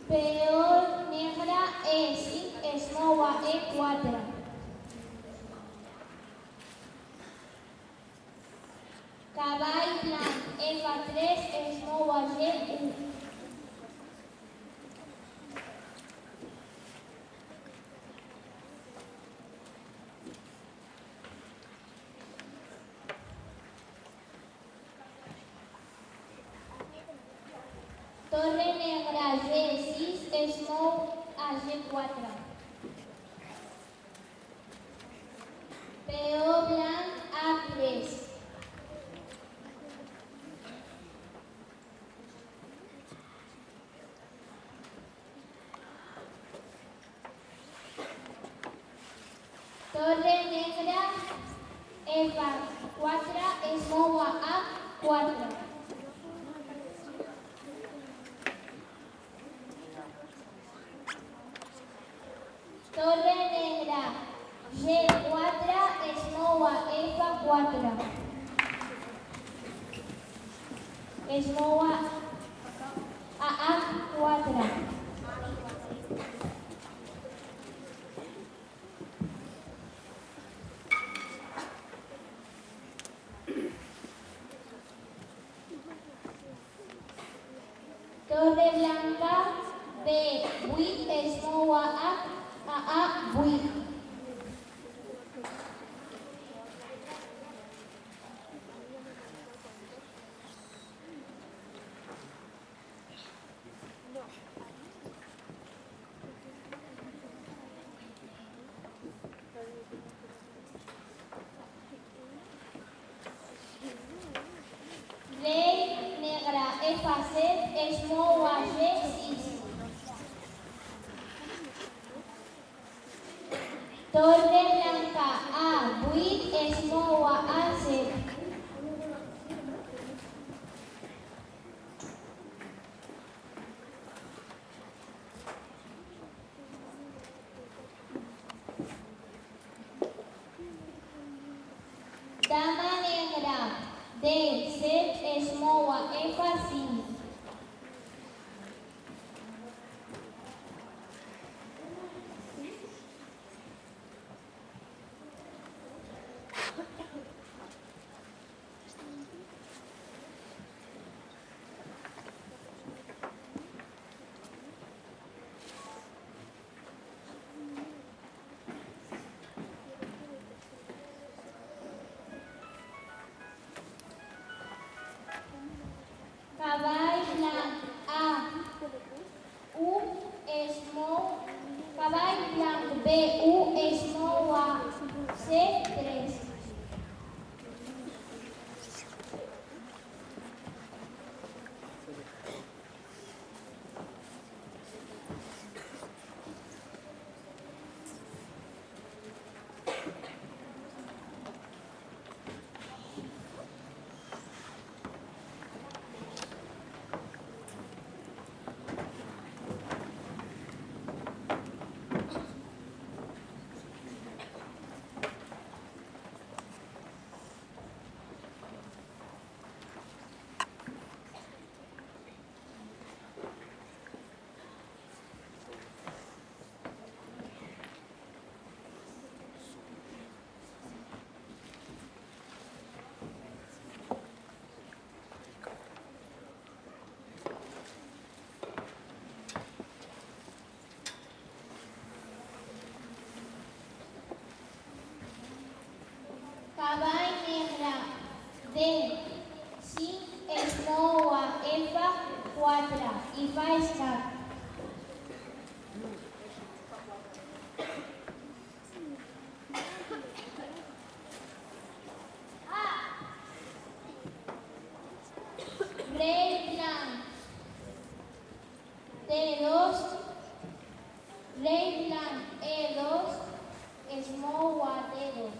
Peó negre E5 es mou a E4. Cavall blanc F3 es mou a G1. Torre negra G6 es mou a G4. Peó blanc A3. Torre negra F4 es mou a A4. Torre negra G4 es mou a F4. Es mou a A4. Torre blanca B8 es mou a A8. Rei negra F7 es mou a G6. Torre blanca A8 es mou a A7. Dama negra D7 es mou a F5. Cavall blanc A1 es mou. Cavall blanc B1 es mou a C3. Cavall negre D5 es mou a F4 i fa escac. Rei blanc D2. Rei blanc E2 es mou a D2.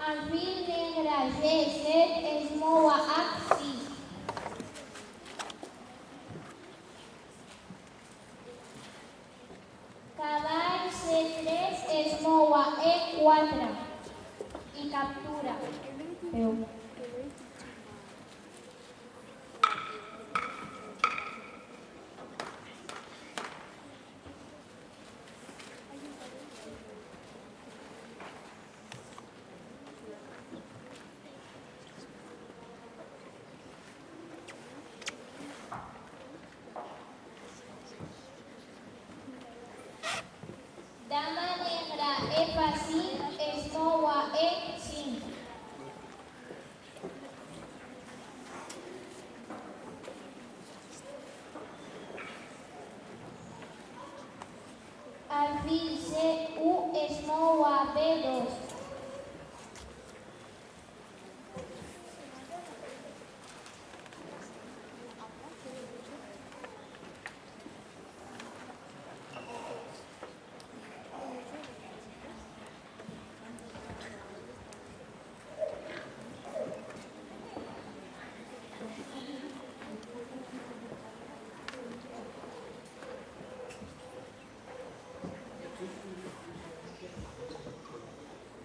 Alfil negre G7 es mou a H6. Cavall C3 es mou a E4 i captura. Dama negra F5 es mou a E5. Alfil C1 es mou a B2.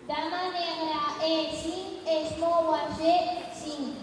Dama negra E5 es mou a G5.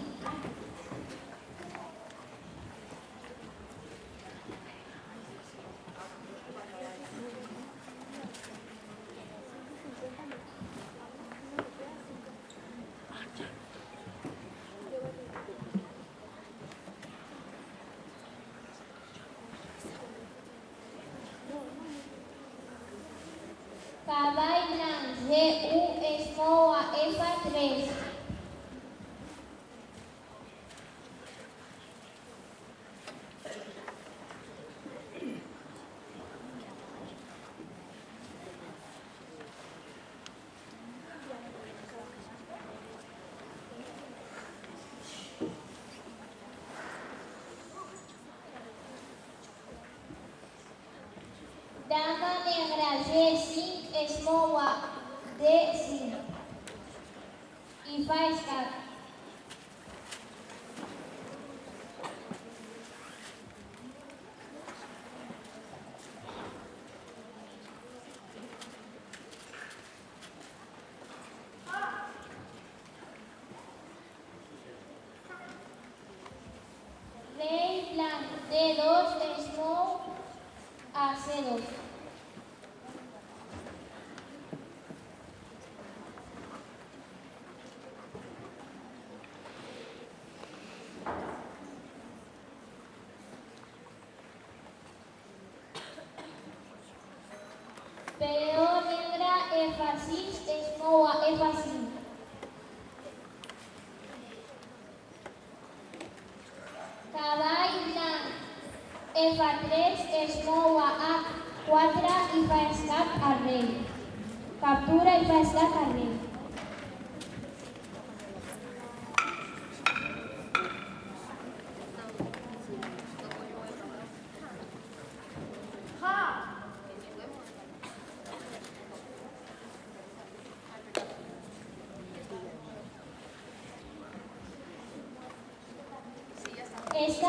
Cavall blanc G1 es mou a F3. Dama negra G5 es mou a D5 i fa escac. Rei blanc D2 es mou a C2. Peó negra F6 es mou a F5. Cavall blanc F3 es mou a A4 i fa escac al rei. Captura i fa escac al rei. Esta